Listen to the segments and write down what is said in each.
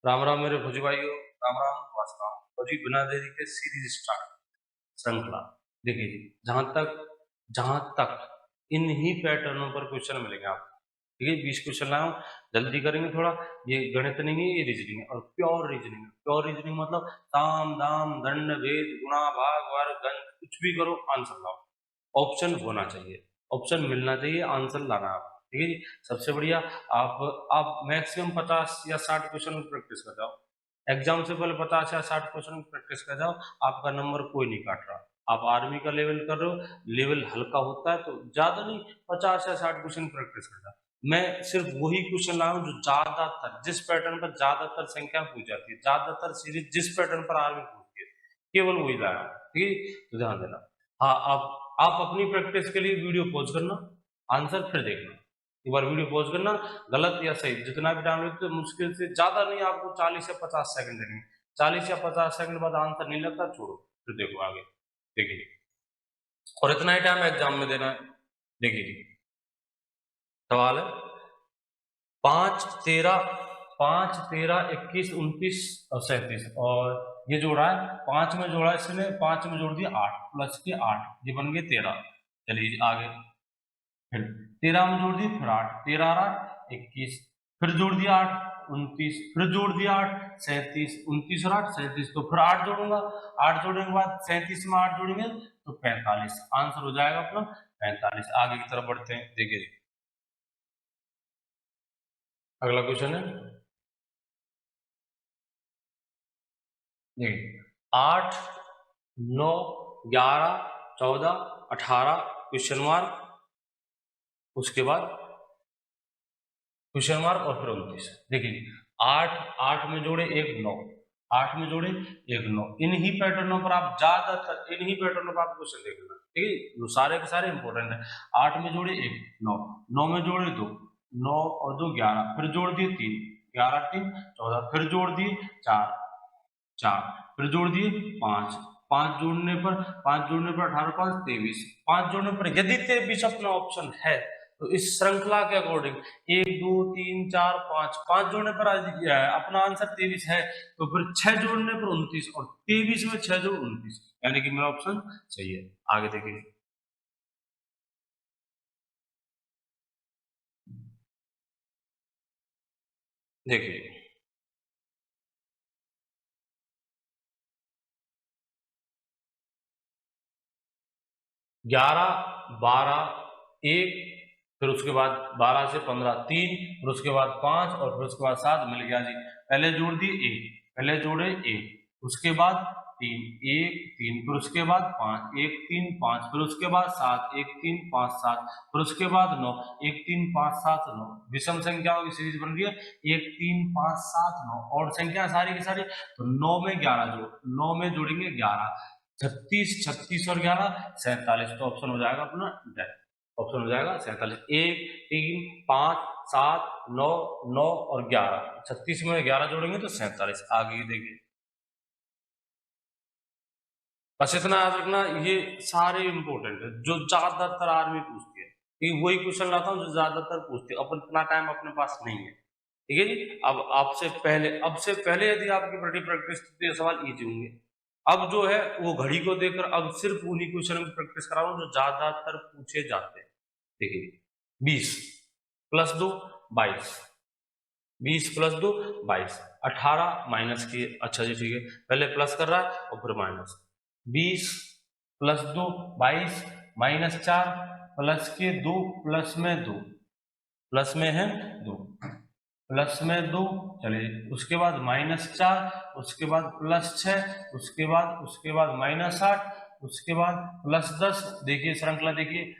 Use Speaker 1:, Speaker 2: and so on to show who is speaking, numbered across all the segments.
Speaker 1: राम राम मेरे फौजी भाइयों, राम राम नमस्कार। फौजी बिना देरी के सीरीज स्टार्ट श्रृंखला। देखिए जी, जहां तक इन्हीं पैटर्नों पर क्वेश्चन मिलेंगे आपको। ठीक है, 20 क्वेश्चन लाया हूं, जल्दी करेंगे थोड़ा। ये गणित नहीं है, ये रीजनिंग है और प्योर रीजनिंग है। प्योर रीजनिंग मतलब साम दाम दंड भेद गुणा भाग वर्ग गण कुछ भी करो, आंसर लाओ। ऑप्शन होना चाहिए, ऑप्शन मिलना चाहिए, आंसर लाना है आपको। ठीक है जी, सबसे बढ़िया। आप मैक्सिमम 50 या 60 क्वेश्चन प्रैक्टिस कर जाओ। एग्जाम से पहले 50 या 60 क्वेश्चन प्रैक्टिस कर जाओ, आपका नंबर कोई नहीं काट रहा। आप आर्मी का लेवल कर रहे हो, लेवल हल्का होता है तो ज्यादा नहीं, 50 या 60 क्वेश्चन प्रैक्टिस कर जाओ। मैं सिर्फ वही क्वेश्चन लाया हूं जो ज्यादातर, जिस पैटर्न पर ज्यादातर संख्या पूछ जाती है, ज्यादातर सीरीज जिस पैटर्न पर आर्मी पूछती है, केवल वही लाया हूं। ठीक है, तो ध्यान देना। हाँ, आप अपनी प्रैक्टिस के लिए वीडियो पॉज करना, आंसर फिर देखना। एक बार वीडियो पॉज करना, गलत या सही जितना भी टाइम लगता है, मुश्किल से ज्यादा नहीं, आपको 40 या 50 सेकंड लगेंगे। 40 या 50 सेकंड बाद आंसर नहीं लगता, छोड़ो, फिर देखो आगे। देखिए, और इतना ही टाइम एग्जाम में देना है। देखिए जी, सवाल है 5 13 21 29 और 37, और ये जोड़ा है 5 में जोड़ा, इसने 5 में जोड़ दिया 8 प्लस के 8, ये बन गए 13। चलिए आगे, फिर 13 में जोड़ दिए, फिर 8, 13 और 8 21, फिर जोड़ दिया 8 29, फिर जोड़ दिया 8 37, 29 और 8 37, तो फिर 8 जोड़ूंगा। 8 जोड़ने के बाद 37 में 8 जोड़ेंगे तो 45, आंसर हो जाएगा अपना 45। आगे की तरफ बढ़ते हैं। देखिए अगला क्वेश्चन है, देखिए 8 9 11 14 18 क्वेश्चन मार्क, उसके बाद क्वेश्चन मार्क और फिर 29। देखिए 8 8 में जोड़े 1 9, 8 में जोड़े 1 9, इन्हीं पैटर्नों पर आप ज्यादातर, इन्हीं पैटर्नों पर आप क्वेश्चन देख लेना। ठीक है, जो सारे के सारे इंपॉर्टेंट है। 8 में जोड़े 1 9, 9 में जोड़े 2 9 और 2 11, फिर जोड़ दिए 3 11 3 14, फिर जोड़ दिए 4 4, फिर जोड़ दिए 5 5 जोड़ने पर 18 5 23, 5 जोड़ने पर यदि 23 अपना ऑप्शन है तो इस श्रृंखला के अकॉर्डिंग 1 2 3 4 5, 5 जोड़ने पर अपना आंसर 23 है, तो फिर 6 जोड़ने पर 29, और 23 में 6 जोड़ 29, यानी कि मेरा ऑप्शन सही है। आगे देखिए, देखिए 11 12 1, फिर उसके बाद 12 से 15 3, फिर उसके बाद 5 और फिर उसके बाद 7, मिल गया जी। पहले जोड़ दिए 1, पहले जोड़े 1, उसके बाद 3 1 3, फिर उसके बाद 5 1 3 5, फिर उसके बाद 7 1 3 5 7, फिर उसके बाद 9 1 3 5 7 9, विषम संख्याओं की सीरीज बन रही है 1 3 5 7 9, और संख्या सारी की सारी, तो 9 में 11 जोड़, 9 में जोड़ेंगे 11, 36 36 और 11 47, तो ऑप्शन हो जाएगा अपना डेथ। ऑप्शन हो जाएगा 47, 1 3 5 7 9 9 और 11, 36 में 11 जोड़ेंगे तो 47। आगे देखिए, बस इतना याद रखना, ये सारे इंपॉर्टेंट है जो ज्यादातर आर्मी पूछती है। ये वही क्वेश्चन लाता हूँ जो ज्यादातर पूछती है, अपन इतना टाइम अपने पास नहीं है। ठीक है जी, अब आपसे पहले, अब से पहले यदि आपकी बड़ी प्रैक्टिस थी तो ये सवाल इजी होंगे। अब जो है वो घड़ी को देखकर अब सिर्फ उन्हीं क्वेश्चन की प्रैक्टिस करा रहा हूँ जो ज्यादातर पूछे जाते हैं। देखिए 20 प्लस 2 22, 20 प्लस 2 22, 18 माइनस किए, अच्छा जी ठीक है, पहले प्लस कर रहा है और फिर माइनस। 20 प्लस 2 22, माइनस 4, प्लस के 2, प्लस में 2, प्लस में है 2, प्लस में 2, चलिए उसके बाद -4, उसके बाद +6, उसके बाद -8, उसके बाद +10। देखिए श्रृंखला देखिए,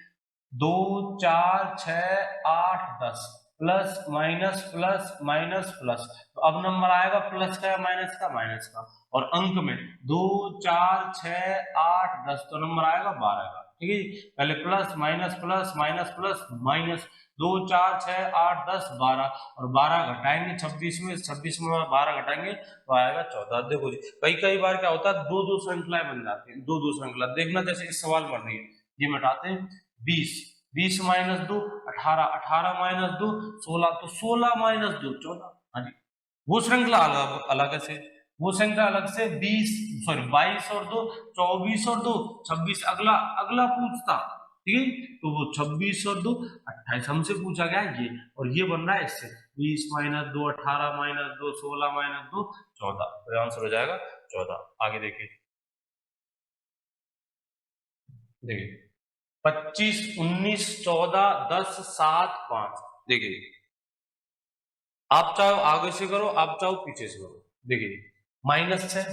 Speaker 1: 2 4 6 8 10, plus minus plus minus plus, तो अब नंबर आएगा प्लस का या माइनस का, माइनस का, और अंक में 2 4 6 8 10, तो नंबर आएगा 12 का। ठीक है, पहले प्लस माइनस प्लस माइनस, 2 4 6 8 10 12, और 12 घटाएंगे 26 में, 26 में 12 घटाएंगे तो आएगा 14। देखो जी, कई कई बार क्या होता है, दो दो श्रृंखलाएं बन जाती है, दो दो श्रृंखला देखना, जैसे इस सवाल बन रही है, ये मिटाते हैं। 20 20 माइनस 2 18, 18 माइनस 2 16, तो 16 माइनस 2 14। हाँ जी, वो श्रृंखला अलग अलग से, वो श्रृंखला अलग से 22 और 2 24 और 2 26 अगला अगला पूछता, ठीक है। तो वो 26 और 2 28 हमसे पूछा गया ये, और ये बन रहा है इससे 20 - 2 18 - 2 16 - 2 14, तो आंसर हो जाएगा 14। आगे देखिए, देखिए 25 19 14 10 7 5, देखिए आप चाहो आगे से करो, आप चाहो पीछे से करो। देखिए -6,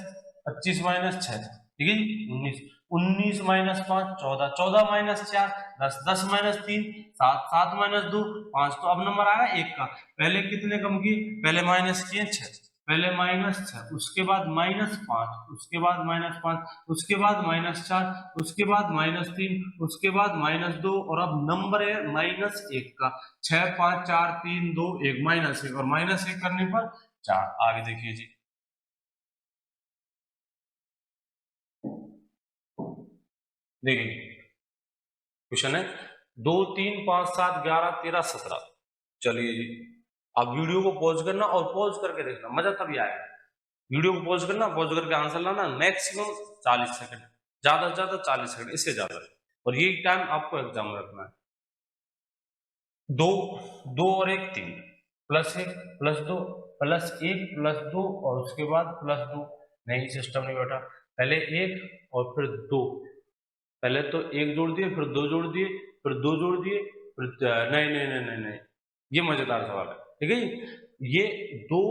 Speaker 1: 25 - 6, ठीक है जी, 19 19 - 5 14 14 - 4 10 10 - 3 7 7 - 2 5, तो अब नंबर आया 1 का। पहले कितने कम किए, पहले माइनस किए 6, पहले -6, उसके बाद -5, उसके बाद -5, उसके बाद -4, उसके बाद -3, उसके बाद -2, और अब नंबर है -1 का। 6 5 4 3 2 1 -1, और -1 करने पर 4। आगे देखिए जी, देखिए क्वेश्चन है 2 3 5 7 11 13 17। चलिए जी, आप वीडियो को पॉज करना और पॉज करके देखना, मजा तभी आएगा। वीडियो को पॉज करना, पॉज करके आंसर लाना, मैक्सिमम 40 सेकंड, ज्यादा से ज्यादा 40 सेकंड, इससे ज्यादा नहीं। और ये टाइम आपको एग्जाम में रखना है। 2 2 और 1 3, +1 +2 +1 +2, और उसके बाद +2। नहीं, सिस्टम नहीं बैठा, पहले 1 और फिर 2, पहले तो 1 जोड़ दिए, फिर 2 जोड़ दिए, फिर 2 जोड़ दिए, फिर नहीं नहीं नहीं नहीं नहीं, ये मजेदार सवाल है, ठीक है जी। ये 2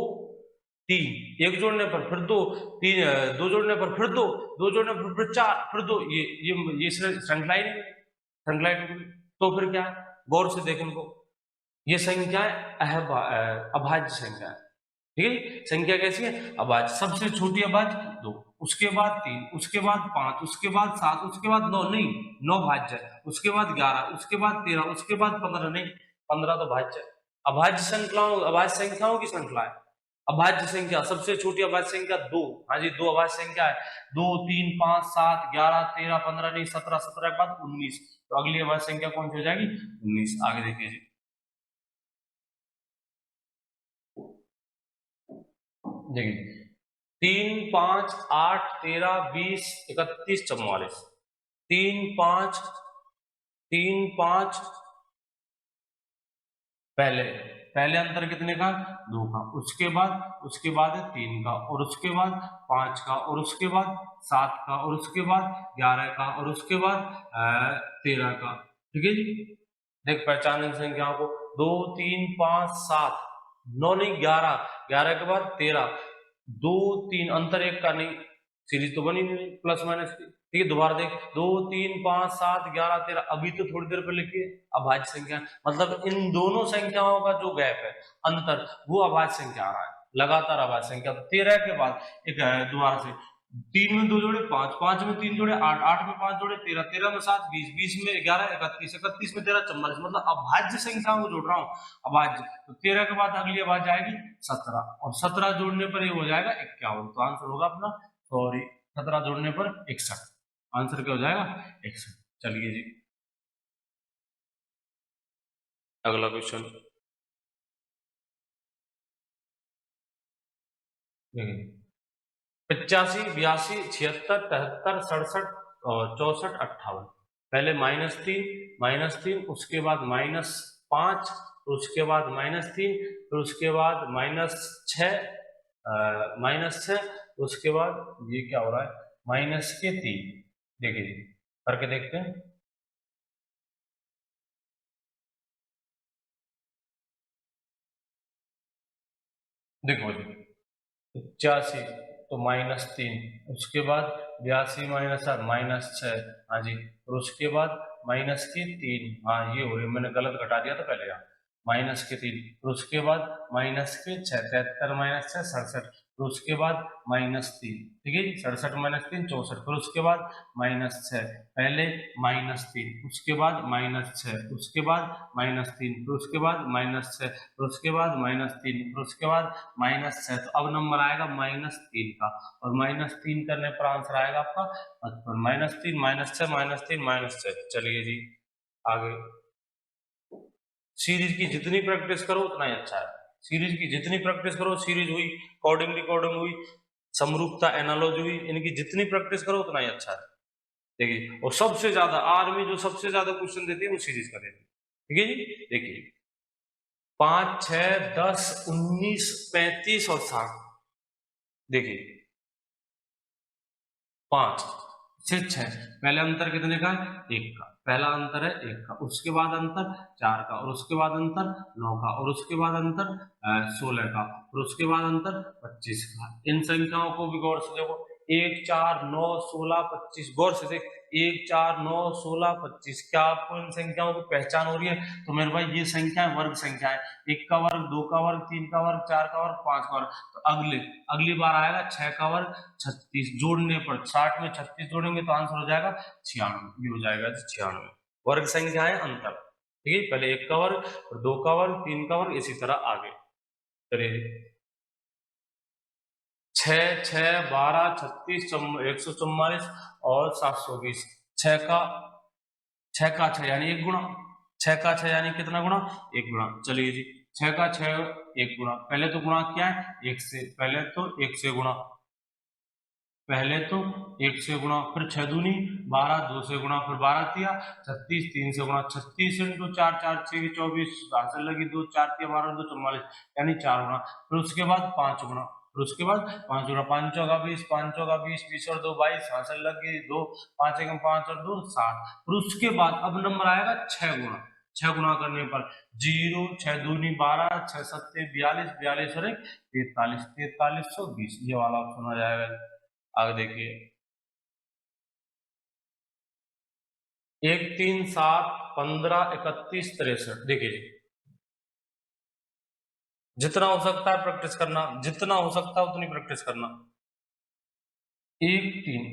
Speaker 1: 3, 1 जोड़ने पर फिर 2 3, 2 जोड़ने पर फिर 2 2 जोड़ने पर फिर 4 फिर 2, ये श्रृंखला ही नहीं, श्रृंखला ही टूट गई। तो फिर क्या है, गौर से देखें इनको, ये संख्या अभाज्य संख्या है, ठीक है। संख्या कैसी है, अभाज्य। सबसे छोटी अभाज्य 2, उसके बाद 3, उसके बाद 5, उसके बाद 7, उसके बाद 9, नहीं 9 भाज्य है, उसके बाद 11, उसके बाद 13, उसके बाद 15, नहीं 15 तो भाज्य है। अभाज्य संख्याओं, अभाज्य संख्याओं की श्रृंखला है। अभाज्य संख्या, सबसे छोटी अभाज्य संख्या 2, हाँ जी 2 अभाज्य संख्या है, 2 3 5 7 11 13 15, नहीं 17, 17 के बाद 19, तो अगली अभाज्य संख्या कौन सी हो जाएगी, 19। आगे देखिए जी, देखिए 3 5 8 13 20 31 44, 3 5 3 5, पहले पहले अंतर कितने का, 2 का, उसके बाद है 3 का, और उसके बाद 5 का, और उसके बाद 7 का, और उसके बाद 11 का, और उसके बाद 13 का, ठीक है जी। देख पहचान संख्याओं को, 2 3 5 7 9, नहीं 11, 11 के बाद 13, 2 3 अंतर 1 का, नहीं सीरीज तो बनी नहीं प्लस माइनस की, ठीक है। दोबारा देख 2 3 5 7 11 13, अभी तो थोड़ी देर पहले लिखी अभाज्य संख्या, मतलब इन दोनों संख्याओं का जो गैप है, अंतर, वो अभाज्य संख्या आ रहा है, लगातार अभाज्य संख्या। 13 के बाद एक दोबारा से 3 में 2 जोड़े 5, 5 में 3 जोड़े 8, 8 में 5 जोड़े 13, 13 में 7 20, 20 में 11 31, 31 में 13 44, मतलब अभाज्य संख्याओं को जोड़ रहा हूँ, अभाज्य। तो 13 के बाद अगली अभाज्य आएगी 17, और 17 जोड़ने पर ये हो जाएगा 51, तो आंसर होगा अपना, सॉरी 17 जोड़ने पर 61, आंसर क्या हो जाएगा 61। चलिए जी, अगला क्वेश्चन, 85 82 76 73 67 और 64 58। पहले -3, उसके बाद -5, उसके बाद -3, फिर उसके बाद -6, उसके बाद ये क्या हो रहा है, -3। देखिए करके देखते हैं, देखो जी 85 तो -3, उसके बाद 82 -7 -6, हाँ जी, और उसके बाद -3, हाँ ये हो रही, मैंने गलत घटा दिया था पहले यहाँ, -3, और उसके बाद -6 73 -6 67, फिर उसके बाद -3, ठीक है जी, 67 -3 64, फिर उसके बाद -6, पहले -3, उसके बाद -6, उसके बाद -3, फिर उसके बाद -6, फिर उसके बाद -3, फिर उसके बाद -6, तो अब नंबर आएगा -3 का, और -3 करने पर आंसर आएगा आपका 55, -3 -6 -3 -6। चलिए जी, आगे सीरीज की जितनी प्रैक्टिस करो उतना ही अच्छा है। सीरीज की जितनी प्रैक्टिस करो, सीरीज हुई, कोडिंग रिकॉर्डिंग हुई, समरूपता एनालॉजी हुई, इनकी जितनी प्रैक्टिस करो उतना ही अच्छा है। देखिए, और सबसे ज्यादा आर्मी जो सबसे ज्यादा क्वेश्चन देती है वो सीरीज का देती है। ठीक है जी, देखिए 5, 6, 10, 19, 35 और 60। देखिए 5 से 6, पहले अंतर कितने का है? 1 का। पहला अंतर है 1 का, उसके बाद अंतर 4 का, और उसके बाद अंतर 9 का, और उसके बाद अंतर 16 का, और उसके बाद अंतर 25 का। इन संख्याओं को भी गौर से देखो, 1, 4, 9, 16, 25। गौर से देख, 1, 4, 9, 16, 25। क्या आपको इन संख्याओं की पहचान हो रही है? तो मेरे भाई ये संख्या वर्ग संख्या है। 1 का वर्ग, 2 का वर्ग, 3 का वर्ग, 4 का वर्ग, 5 का वर्ग। तो अगली बार आएगा 6 का वर्ग 36, जोड़ने पर 60 में 36 जोड़ेंगे तो आंसर हो जाएगा 96। ये हो जाएगा 96। वर्ग संख्या है अंतर। ठीक है, पहले 1 का वर्ग, और 2 का वर्ग, 3 का वर्ग, इसी तरह आगे। चलिए 6, 6, 12, 36, 144 और 720। 6 का 6 यानी 1 गुणा। 6 का 6 यानी कितना गुणा? 1 गुणा। चलिए जी, 6 का 6 1 गुणा। पहले तो गुणा क्या है? 1 से। पहले तो 1 से गुणा, पहले तो 1 से गुणा, फिर 6 दूनी 12, 2 से गुणा, फिर 12 तिया 36, 3 से गुणा। 36 इंटू 4, 4 6 24, आंसर लगी 2, 4 तिया 12, 2 44, यानी 4 गुणा। फिर उसके बाद 5 गुणा, फिर उसके बाद 5 गुणा, 5 चौका 20, 5 चौका 20, 20 और 2 22, आंसर लगी 2, 5 एकम 5 और 2 7। फिर उसके बाद अब नंबर आएगा 6 गुणा। 6 गुणा करने पर 0, 6 दूनी 12, 6 सत्ते 42, 42 और 1 43, 4320। ये वाला ऑप्शन आ जाएगा। आगे देखिए 1, 3, 7, 15, 31, 63। देखिए जी, जितना हो सकता है प्रैक्टिस करना, जितना हो सकता है उतनी प्रैक्टिस करना। 1, 3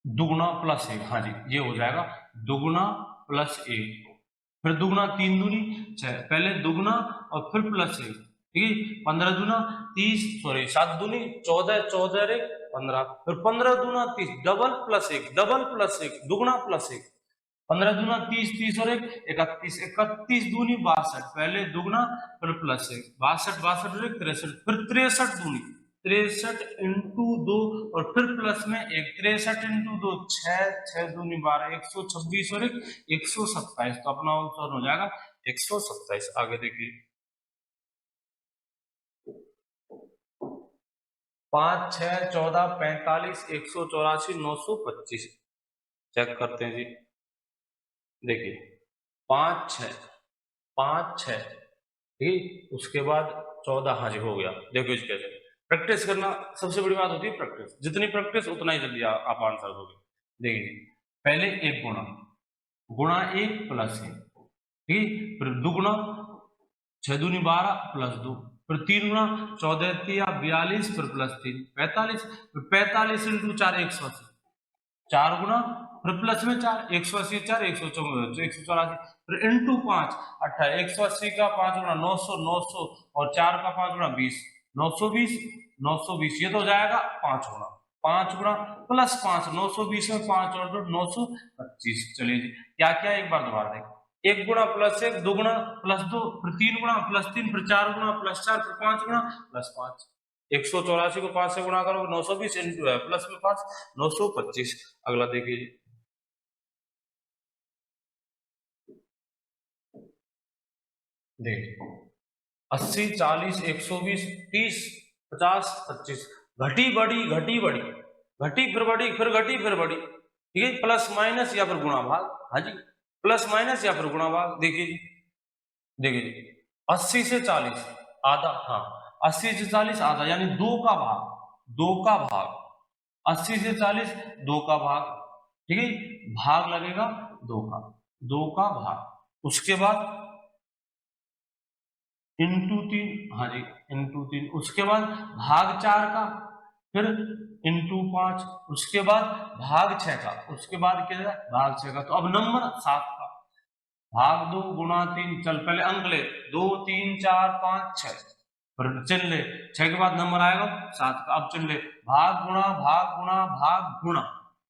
Speaker 1: दुगुना प्लस 1, हाँ जी ये हो जाएगा दुगुना प्लस 1। फिर दुगुना 3 दूनी 6, पहले दुगुना और फिर प्लस 1। ठीक है, 15 दूना 30, सॉरी 7 दूनी 14, 14 रे 15, फिर 15 दूना 30, डबल प्लस 1, डबल प्लस 1, दुगुना प्लस 1। 15 दूना 30, 30 और 1 31, 31 दूनी 62, पहले दुगना फिर प्लस 1, 62, 62 और 1 63, फिर 63 दूनी 63 इंटू 2 और फिर प्लस में 1, 63 इंटू 2 6, 6 दूनी 12, 126 और 1 127। तो अपना आंसर हो जाएगा 127। आगे देखिए 5, 6, 14, 45, 184, 925। चेक करते हैं जी। देखिए 5, 6, 5, 6, ठीक, उसके बाद 14। हाँ जी हो गया। देखो इस कैसे प्रैक्टिस करना, सबसे बड़ी बात होती है प्रैक्टिस। जितनी प्रैक्टिस उतना ही जल्दी आप आंसर दोगे। देखिए पहले 1 गुणा, गुणा 1 प्लस 1, ठीक, फिर दुगुना 6 दूनी 12 प्लस 2, फिर 3 गुणा 14 तिया 42, फिर प्लस 3 45, फिर 45 इंटू 4 180, 4 गुणा फिर प्लस में 4, 180 4 184, फिर इंटू 5 18, 180 का 5 गुणा 900, 900 और 4 का 5 गुणा 20, 920, 920। ये तो हो जाएगा 5 गुणा, 5 गुणा प्लस 5, 920 में 5 और 2 925। चलिए जी, क्या क्या एक बार दोबारा देखें। 1 गुणा प्लस 1, 2 गुणा प्लस 2, फिर 3 गुणा प्लस 3, फिर 4 गुणा प्लस 4, फिर 5 गुणा प्लस 5। 184 को 5 से गुणा करोगे 920 इंटू है प्लस में 5 925। अगला देखिए, देखिए 80, 40, 120, 30, 50, 25। घटी बढ़ी घटी बढ़ी, घटी फिर बढ़ी, फिर घटी फिर बढ़ी। ठीक है, प्लस माइनस या फिर गुणा भाग। हाँ जी, प्लस माइनस या फिर गुणा भाग। देखिए जी, देखिए जी 80 से 40 आधा, हाँ 80 से 40 आधा यानी 2 का भाग, 2 का भाग 80 से 40 2 का भाग। ठीक है, भाग लगेगा 2 का, 2 का भाग। उसके बाद इंटू 3, हाँ जी इंटू 3, उसके बाद भाग 4 का, फिर इंटू 5, उसके बाद भाग 6 का, उसके बाद क्या है भाग 6 का। तो अब नंबर 7 का, भाग 2 गुणा 3, चल पहले अंक ले 2 3 4 5 6, फिर चिन्ह ले 6 के बाद नंबर आएगा 7 का। अब चिन्ह ले भाग गुणा भाग गुणा भाग गुणा,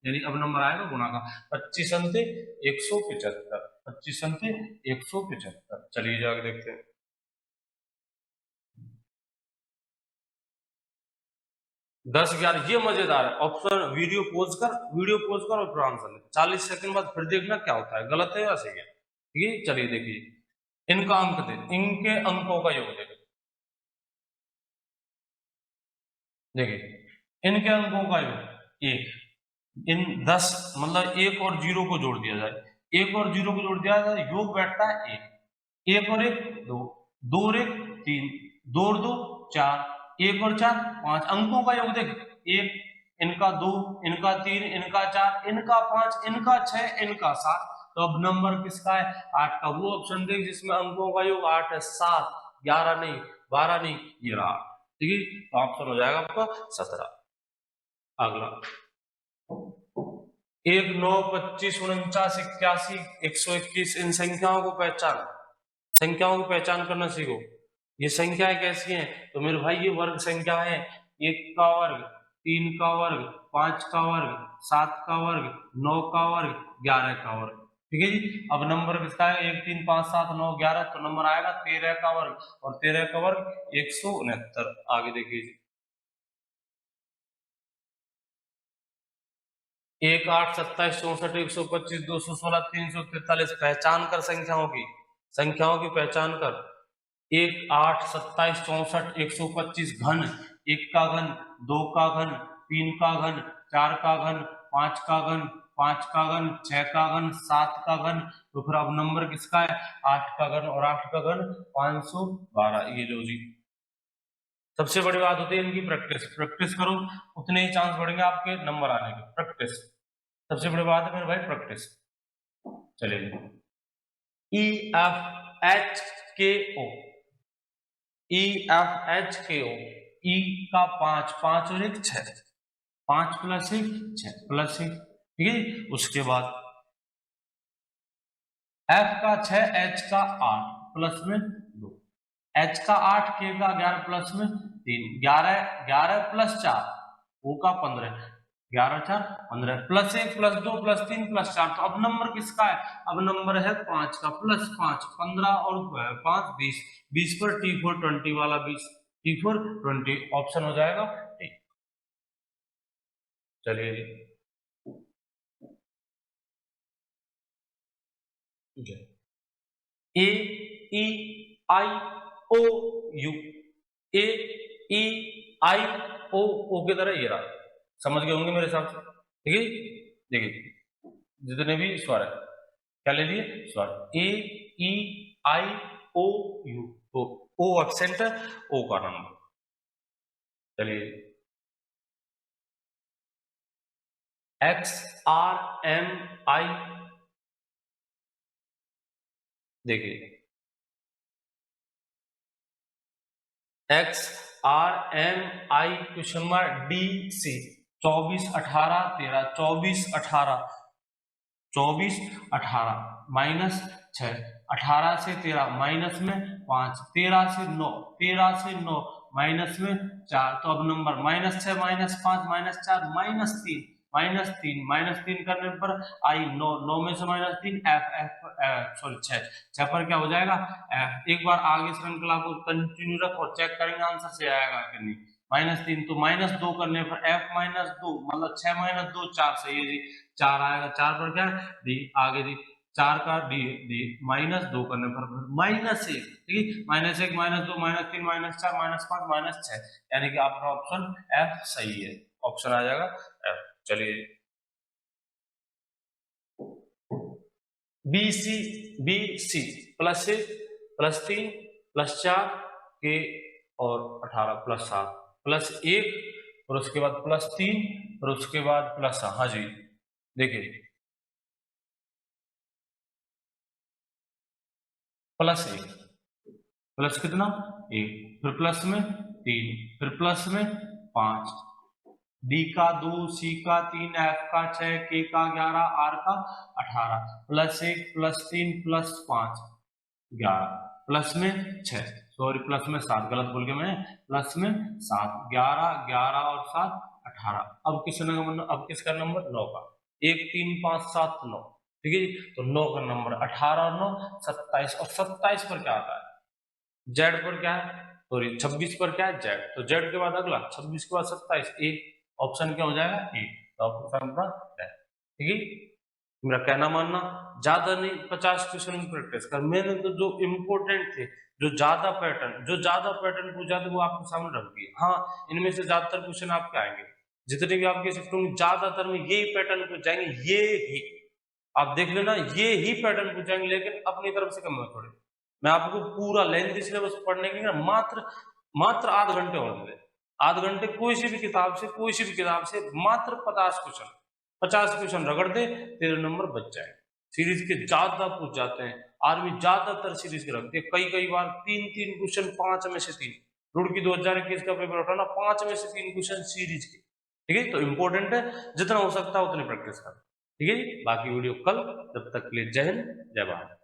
Speaker 1: यानी अब नंबर आएगा गुणा का। 25 अंते 175, 25 अंते 175। चलिए जाके देखते हैं। 10-11 ये मजेदार है ऑप्शन। वीडियो पॉज कर और फिर आंसर लिख। 40 सेकंड बाद फिर देखना क्या होता है, गलत है या सही है। ठीक है, चलिए देखिए इनका अंक दे, इनके अंकों का योग देखिए। देखिए इनके अंकों का योग एक, इन 10 मतलब एक और जीरो को जोड़ दिया जाए, एक और जीरो को जोड़ दिया जाए, योग बैठता है एक, एक और एक दो, दो और एक तीन, दो और दो चार, एक और चार पांच। अंकों का योग देख, एक, इनका दो, इनका तीन, इनका चार, इनका पांच, इनका छह, इनका सात। तो अब नंबर किसका है? 8 का। वो ऑप्शन देख जिसमें अंकों का योग 8 है, 7, 11 नहीं, 12 नहीं, ये रहा। ठीक है, तो ऑप्शन हो जाएगा आपका 17। अगला 1, 9, 25, 49, 81, 121 इन संख्याओं को पहचान, संख्याओं की पहचान करना सीखो। ये संख्याएं कैसी हैं? तो मेरे भाई ये वर्ग संख्या है। 1 का वर्ग, 3 का वर्ग, 5 का वर्ग, 7 का वर्ग, 9 का वर्ग, 11 का वर्ग। ठीक है जी। अब नंबर किसका है? 1, 3, 5, 7, 9, 11, तो नंबर आएगा 13 का वर्ग, और 13 का वर्ग 169। आगे देखिए जी, 1, 8, 27, 64, 125, 216, 343 पहचान कर संख्याओं की, संख्याओं की पहचान कर। 1, 8, 27, 64, 125 घन, एक का घन, दो का घन, तीन का घन, चार का घन, पांच का घन, पांच का घन, छह का घन, सात का घन। तो फिर अब नंबर किसका है? 8 का घन, और 8 का घन 512। ये लो जी। सबसे बड़ी बात होती है इनकी प्रैक्टिस, प्रैक्टिस करो उतने ही चांस बढ़ेंगे आपके नंबर आने के। प्रैक्टिस सबसे बड़ी बात है मेरे भाई, प्रैक्टिस। चलिए ई एफ एच के ओ, ई एफ एच के ओ, ई का 5, 5 और 1 6, 5 प्लस 1 6 प्लस 1। ठीक है, उसके बाद एफ का 6, एच का 8 प्लस में 2, एच का 8, के का 11 प्लस में 3, 11, 11 प्लस 4, ओ का 15, 11 4 15, प्लस 1 प्लस 2 प्लस 3 प्लस 4। तो अब नंबर किसका है? अब नंबर है 5 का, प्लस 5 15 और 5 20, 20 पर T4 20 वाला 20, T4 20 ऑप्शन हो जाएगा। चलिए ए ई आई ओ यू, ए ई आई ओ की तरह ये रहा। समझ गए होंगे मेरे हिसाब से। ठीक है, देखिए जितने भी स्वर है क्या ले लिए? स्वर। ए ई आई ओ यू, तो ओ एक्सेंट है, ओ का नंबर। चलिए एक्स आर एम आई, देखिए X R M I question mark D C, 24 18 13, 24 18, 24 18 minus 6, 18 से 13 माइनस में 5, 13 से 9, 13 से 9 माइनस में 4। तो अब नंबर -6 -5 -4 -3, -3 -3 करने पर आई 9, 9 में से -3 एफ एफ सॉरी 6, 6 पर क्या हो जाएगा? एफ। एक बार आगे श्रृंखला को कंटिन्यू रख और चेक करेंगे आंसर से आएगा कि नहीं। -3 तो -2 करने पर एफ -2 मतलब 6 -2 4 सही है जी, 4 आएगा। 4 पर क्या है? डी। आगे दी 4 का डी, डी -2 करने पर -1, ठीक है, -1 -2 -3 -4 -5 -6, यानी कि आपका ऑप्शन एफ सही है। ऑप्शन आ जाएगा एफ। चलिए बी सी, बी सी +1 +3 +4 के और 18 +7 +1 और उसके बाद +3 और उसके बाद प्लस, हाँ जी देखिए +1 प्लस कितना? 1, फिर प्लस में 3, फिर प्लस में 5, डी का 2, सी का 3, एफ का 6, के का 11, आर का 18, +1 +3 +5 11 प्लस में 6, सॉरी प्लस में 7, गलत बोल गया मैं, प्लस में 7, 11 11 और 7 18। अब किस नंबर, अब किसका नंबर? 9 का। 1 3 5 7 9, ठीक है जी। तो 9 का नंबर 18 और 9 27, और 27 पर क्या आता है? जेड पर क्या है? सॉरी 26 पर क्या है जेड, तो जेड के बाद अगला 26 के बाद 27, ए ऑप्शन क्या हो जाएगा ए, तो ऑप्शन का ठीक है। मेरा कहना मानना, ज्यादा नहीं 50 क्वेश्चन की प्रैक्टिस कर, मैंने तो जो इम्पोर्टेंट थे, जो ज्यादा पैटर्न पूछा थे वो आपके सामने रख दिए। हाँ, इनमें से ज्यादातर क्वेश्चन आपके आएंगे, जितने भी आपके शिफ्ट होंगे ज्यादातर में यही पैटर्न पूछ जाएंगे, ये ही आप देख लेना, ये ही पैटर्न पूछ जाएंगे, लेकिन अपनी तरफ से कम है थोड़े। मैं आपको पूरा लेंथ सिलेबस पढ़ने के लिए मात्र आध घंटे और दे, आध घंटे कोई सी भी किताब से मात्र 50 क्वेश्चन रगड़ दे, तेरे नंबर बच जाए। सीरीज के ज्यादा पूछ जाते हैं, आर्मी ज्यादातर सीरीज के रखती है, कई बार 3 क्वेश्चन 5 में से 3, रुड़की 2021 का पेपर उठाना 5 में से 3 क्वेश्चन सीरीज के, ठीक है। तो इंपॉर्टेंट है, जितना हो सकता है उतनी प्रैक्टिस कर, ठीक है। बाकी वीडियो कल, तब तक के लिए जय हिंद जय भारत।